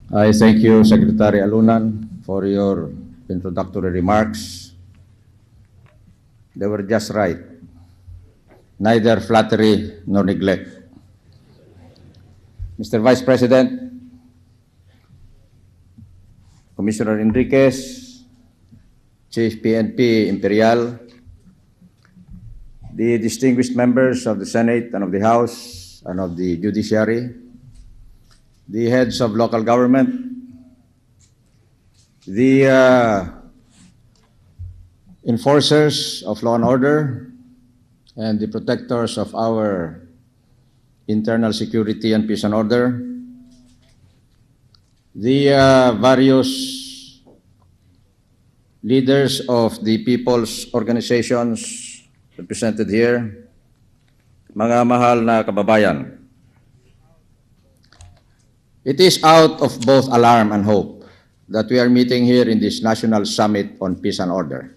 I thank you, Secretary Alunan, for your introductory remarks. They were just right, neither flattery nor neglect. Mr. Vice President, Commissioner Enriquez, Chief PNP Imperial, the distinguished members of the Senate and of the House and of the Judiciary, the heads of local government, the enforcers of law and order, and the protectors of our internal security and peace and order, the various leaders of the people's organizations represented here, mga mahal na kababayan. It is out of both alarm and hope that we are meeting here in this National Summit on Peace and Order.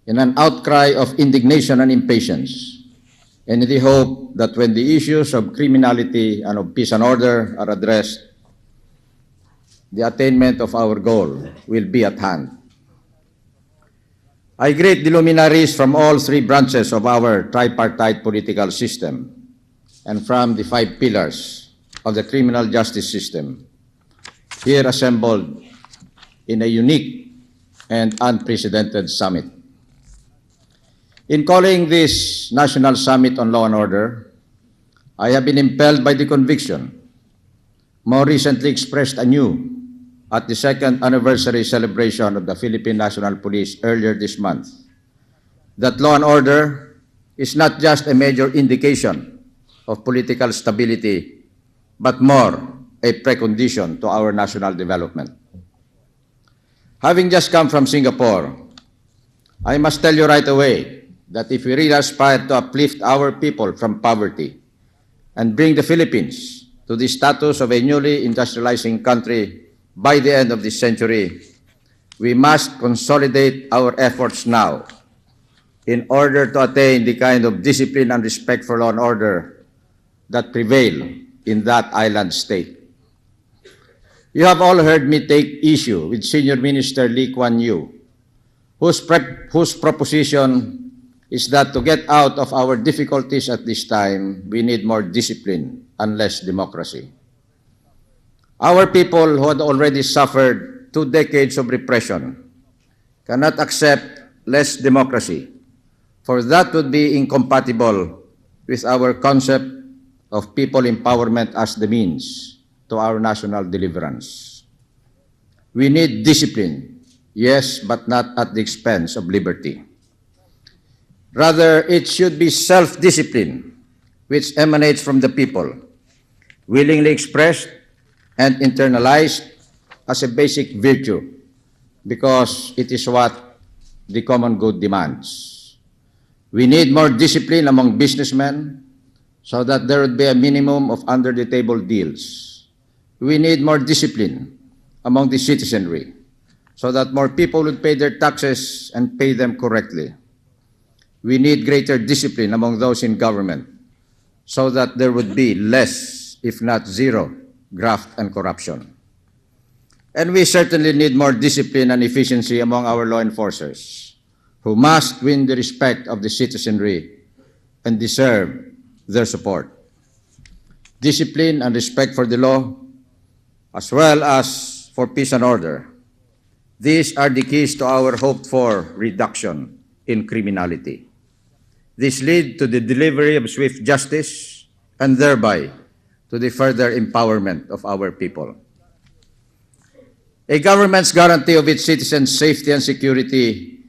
In an outcry of indignation and impatience, and in the hope that when the issues of criminality and of peace and order are addressed, the attainment of our goal will be at hand. I greet the luminaries from all three branches of our tripartite political system and from the five pillars of the criminal justice system, here assembled in a unique and unprecedented summit. In calling this National Summit on Law and Order, I have been impelled by the conviction, more recently expressed anew at the second anniversary celebration of the Philippine National Police earlier this month, that law and order is not just a major indication of political stability, but more a precondition to our national development. Having just come from Singapore, I must tell you right away that if we really aspire to uplift our people from poverty and bring the Philippines to the status of a newly industrializing country by the end of this century, we must consolidate our efforts now in order to attain the kind of discipline and respect for law and order that prevail in that island state. You have all heard me take issue with Senior Minister Lee Kuan Yew, whose proposition is that to get out of our difficulties at this time, we need more discipline and less democracy. Our people who had already suffered 2 decades of repression cannot accept less democracy, for that would be incompatible with our concept of people empowerment as the means to our national deliverance. We need discipline, yes, but not at the expense of liberty. Rather, it should be self-discipline which emanates from the people, willingly expressed and internalized as a basic virtue, because it is what the common good demands. We need more discipline among businessmen so that there would be a minimum of under-the-table deals. We need more discipline among the citizenry so that more people would pay their taxes and pay them correctly. We need greater discipline among those in government so that there would be less, if not zero, graft and corruption. And we certainly need more discipline and efficiency among our law enforcers, who must win the respect of the citizenry and deserve their support. Discipline and respect for the law, as well as for peace and order. These are the keys to our hoped-for reduction in criminality. This lead to the delivery of swift justice and thereby to the further empowerment of our people. A government's guarantee of its citizens' safety and security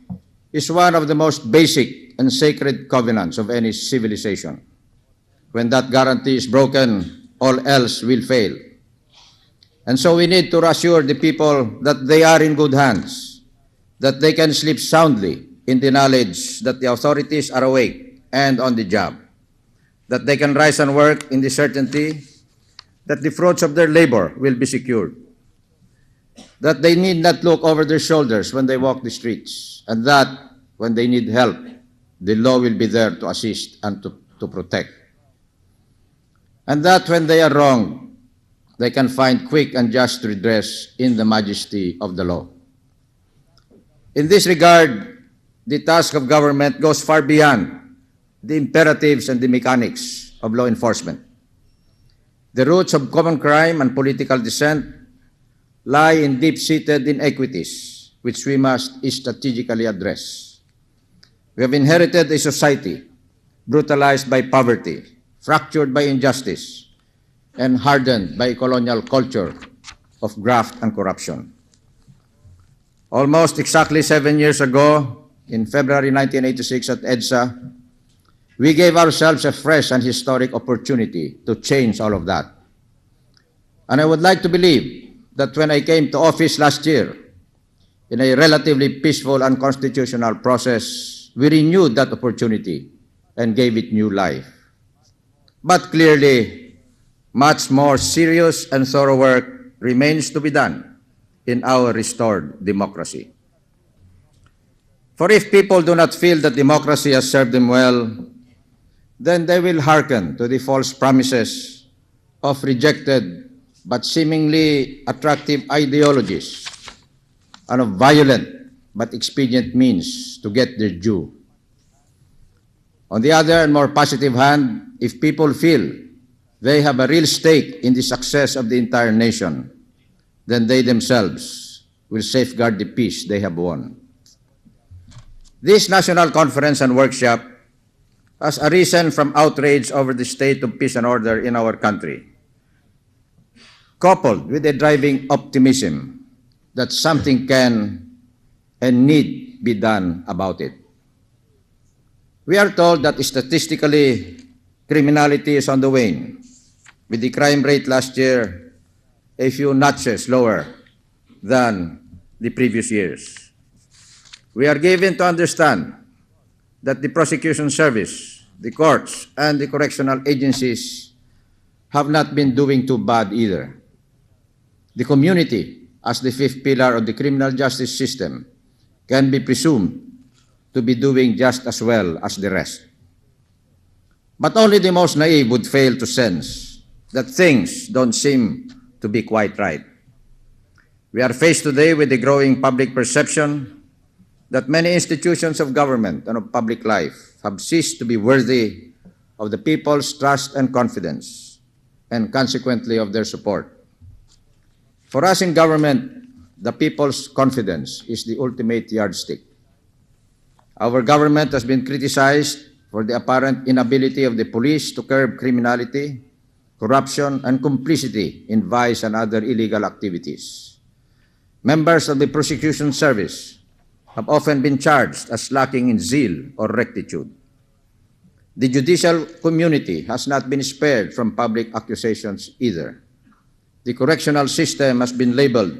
is one of the most basic and sacred covenants of any civilization. When that guarantee is broken, all else will fail. And so we need to reassure the people that they are in good hands, that they can sleep soundly in the knowledge that the authorities are awake and on the job, that they can rise and work in the certainty that the fruits of their labor will be secured, that they need not look over their shoulders when they walk the streets, and that when they need help, the law will be there to assist and to protect. And that when they are wronged, they can find quick and just redress in the majesty of the law. In this regard, the task of government goes far beyond the imperatives and the mechanics of law enforcement. The roots of common crime and political dissent lie in deep-seated inequities, which we must strategically address. We have inherited a society brutalized by poverty, fractured by injustice, and hardened by a colonial culture of graft and corruption. Almost exactly 7 years ago, in February 1986 at EDSA, we gave ourselves a fresh and historic opportunity to change all of that. And I would like to believe that when I came to office last year, in a relatively peaceful and constitutional process, we renewed that opportunity and gave it new life. But clearly, much more serious and thorough work remains to be done in our restored democracy. For if people do not feel that democracy has served them well, then they will hearken to the false promises of rejected but seemingly attractive ideologies and of violent but expedient means to get their due. On the other and more positive hand, if people feel they have a real stake in the success of the entire nation, then they themselves will safeguard the peace they have won. This national conference and workshop has arisen from outrage over the state of peace and order in our country, coupled with a driving optimism that something can and need be done about it. We are told that statistically, criminality is on the wane, with the crime rate last year a few notches lower than the previous years. We are given to understand that the prosecution service, the courts, and the correctional agencies have not been doing too bad either. The community, as the fifth pillar of the criminal justice system, can be presumed to be doing just as well as the rest. But only the most naive would fail to sense that things don't seem to be quite right. We are faced today with the growing public perception that many institutions of government and of public life have ceased to be worthy of the people's trust and confidence, and consequently of their support. For us in government, the people's confidence is the ultimate yardstick. Our government has been criticized for the apparent inability of the police to curb criminality, corruption, and complicity in vice and other illegal activities. Members of the prosecution service have often been charged as lacking in zeal or rectitude. The judicial community has not been spared from public accusations either. The correctional system has been labeled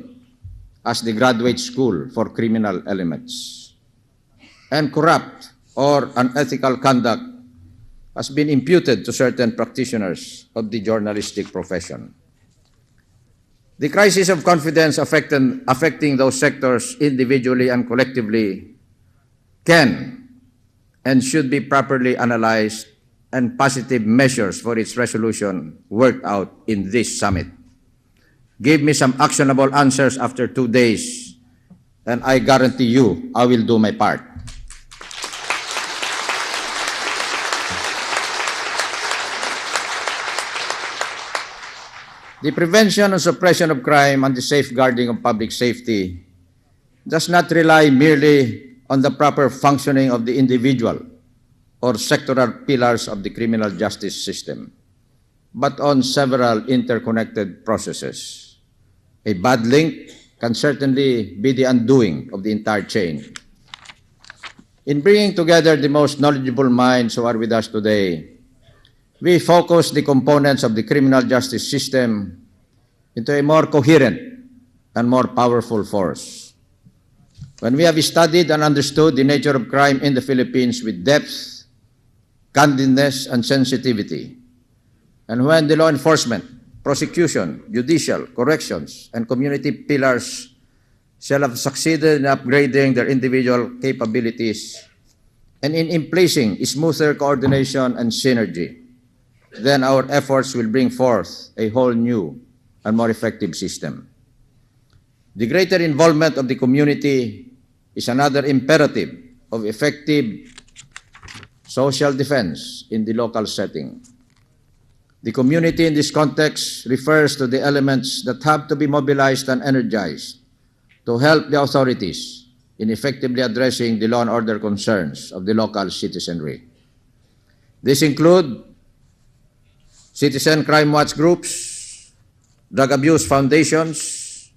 as the graduate school for criminal elements. And corrupt or unethical conduct has been imputed to certain practitioners of the journalistic profession. The crisis of confidence affecting those sectors individually and collectively can and should be properly analyzed and positive measures for its resolution worked out in this summit. Give me some actionable answers after 2 days, and I guarantee you I will do my part. The prevention and suppression of crime and the safeguarding of public safety does not rely merely on the proper functioning of the individual or sectoral pillars of the criminal justice system, but on several interconnected processes. A bad link can certainly be the undoing of the entire chain. In bringing together the most knowledgeable minds who are with us today, we focus the components of the criminal justice system into a more coherent and more powerful force. When we have studied and understood the nature of crime in the Philippines with depth, candidness, and sensitivity, and when the law enforcement, prosecution, judicial, corrections, and community pillars shall have succeeded in upgrading their individual capabilities and in placing smoother coordination and synergy, then our efforts will bring forth a whole new and more effective system. The greater involvement of the community is another imperative of effective social defense in the local setting. The community in this context refers to the elements that have to be mobilized and energized to help the authorities in effectively addressing the law and order concerns of the local citizenry. These include citizen crime watch groups, drug abuse foundations,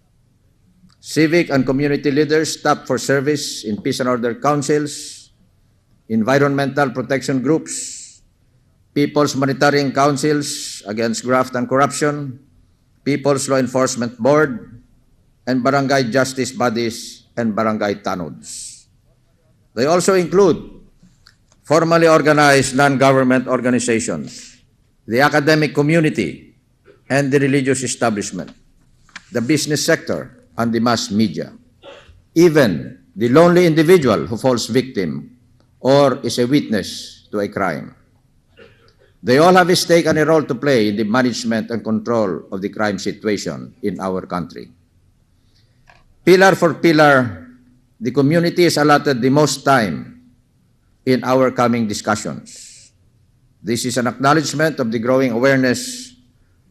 civic and community leaders tapped for service in peace and order councils, environmental protection groups, people's monitoring councils against graft and corruption, people's law enforcement board, and barangay justice bodies and barangay tanods. They also include formally organized non-government organizations, the academic community, and the religious establishment, the business sector, and the mass media. Even the lonely individual who falls victim or is a witness to a crime. They all have a stake and a role to play in the management and control of the crime situation in our country. Pillar for pillar, the community is allotted the most time in our coming discussions. This is an acknowledgement of the growing awareness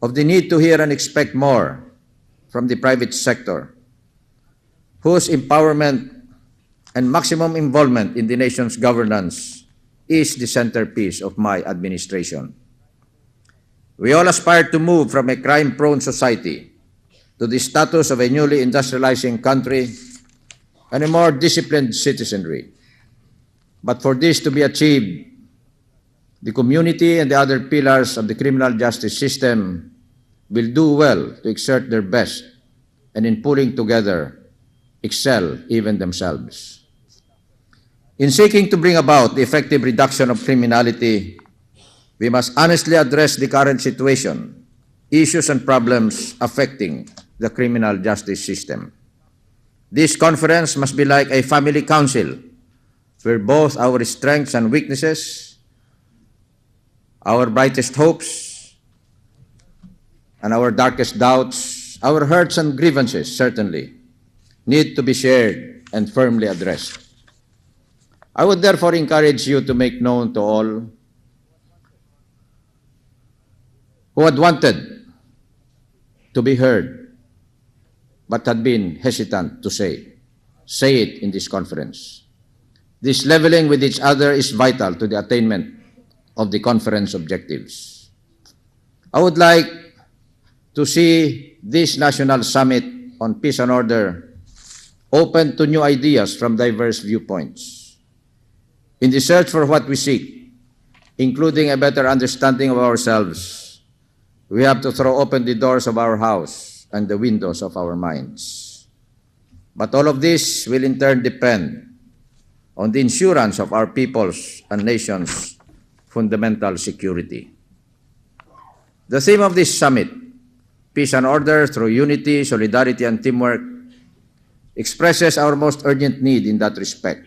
of the need to hear and expect more from the private sector, whose empowerment and maximum involvement in the nation's governance is the centerpiece of my administration. We all aspire to move from a crime-prone society to the status of a newly industrializing country and a more disciplined citizenry. But for this to be achieved, the community and the other pillars of the criminal justice system will do well to exert their best and in pulling together, excel even themselves. In seeking to bring about the effective reduction of criminality, we must honestly address the current situation, issues and problems affecting the criminal justice system. This conference must be like a family council where both our strengths and weaknesses, our brightest hopes and our darkest doubts, our hurts and grievances certainly need to be shared and firmly addressed. I would therefore encourage you to make known to all who had wanted to be heard but had been hesitant to say it in this conference. This leveling with each other is vital to the attainment of the conference objectives. I would like to see this National Summit on Peace and Order open to new ideas from diverse viewpoints. In the search for what we seek, including a better understanding of ourselves, we have to throw open the doors of our house and the windows of our minds. But all of this will in turn depend on the insurance of our people's and nation's fundamental security. The theme of this summit, Peace and Order through Unity, Solidarity, and Teamwork, expresses our most urgent need in that respect.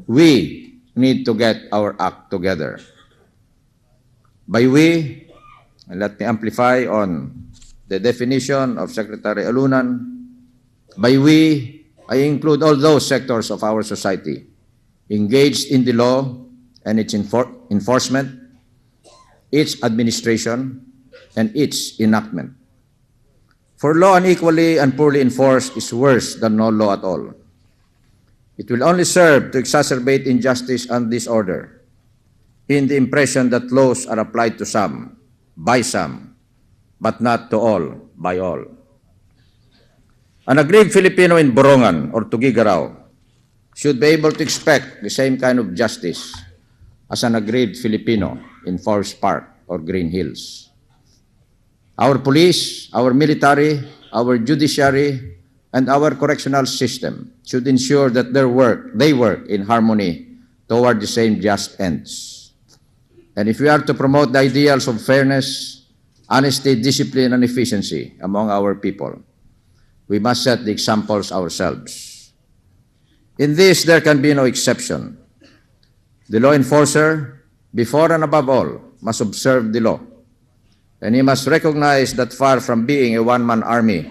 We need to get our act together. By we, and let me amplify on the definition of Secretary Alunan, by we, I include all those sectors of our society engaged in the law and its enforcement, its administration, and its enactment. For law unequally and poorly enforced is worse than no law at all. It will only serve to exacerbate injustice and disorder in the impression that laws are applied to some, by some, but not to all, by all. An aggrieved Filipino in Borongan or Tuguegarao should be able to expect the same kind of justice as an aggrieved Filipino in Forest Park or Green Hills. Our police, our military, our judiciary, and our correctional system should ensure that they work in harmony toward the same just ends. And if we are to promote the ideals of fairness, honesty, discipline, and efficiency among our people, we must set the examples ourselves. In this, there can be no exception. The law enforcer, before and above all, must observe the law And he must recognize that far from being a one-man army,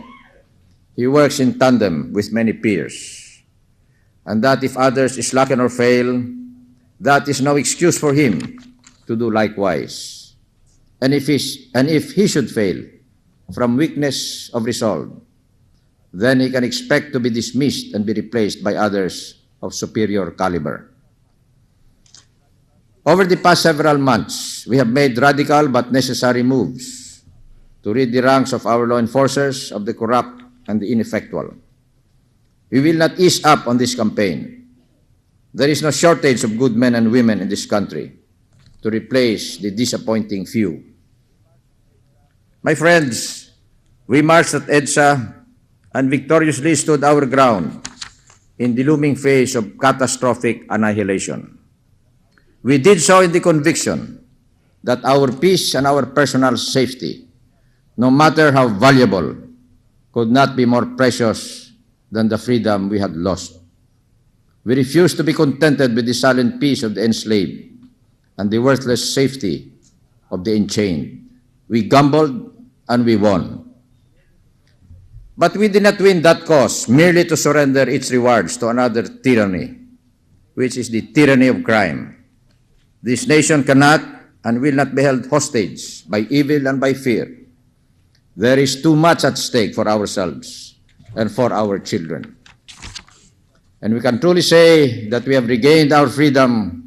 he works in tandem with many peers, and that if others slacken or fail, that is no excuse for him to do likewise. And if he should fail from weakness of resolve, then he can expect to be dismissed and be replaced by others of superior caliber. Over the past several months, we have made radical but necessary moves to rid the ranks of our law enforcers of the corrupt and the ineffectual. We will not ease up on this campaign. There is no shortage of good men and women in this country to replace the disappointing few. My friends, we marched at EDSA and victoriously stood our ground in the looming phase of catastrophic annihilation. We did so in the conviction that our peace and our personal safety, no matter how valuable, could not be more precious than the freedom we had lost. We refused to be contented with the silent peace of the enslaved and the worthless safety of the enchained. We gambled and we won. But we did not win that cause merely to surrender its rewards to another tyranny, which is the tyranny of crime. This nation cannot and will not be held hostage by evil and by fear. There is too much at stake for ourselves and for our children. And we can truly say that we have regained our freedom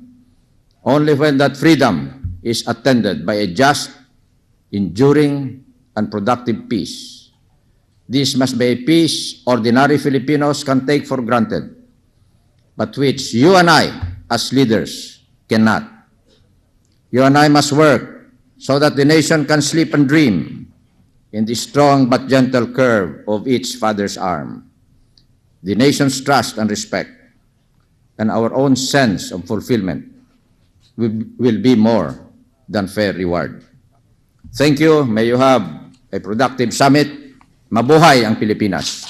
only when that freedom is attended by a just, enduring, and productive peace. This must be a peace ordinary Filipinos can take for granted, but which you and I, as leaders, cannot. You and I must work so that the nation can sleep and dream in the strong but gentle curve of each father's arm. The nation's trust and respect and our own sense of fulfillment will be more than fair reward. Thank you. May you have a productive summit. Mabuhay ang Pilipinas.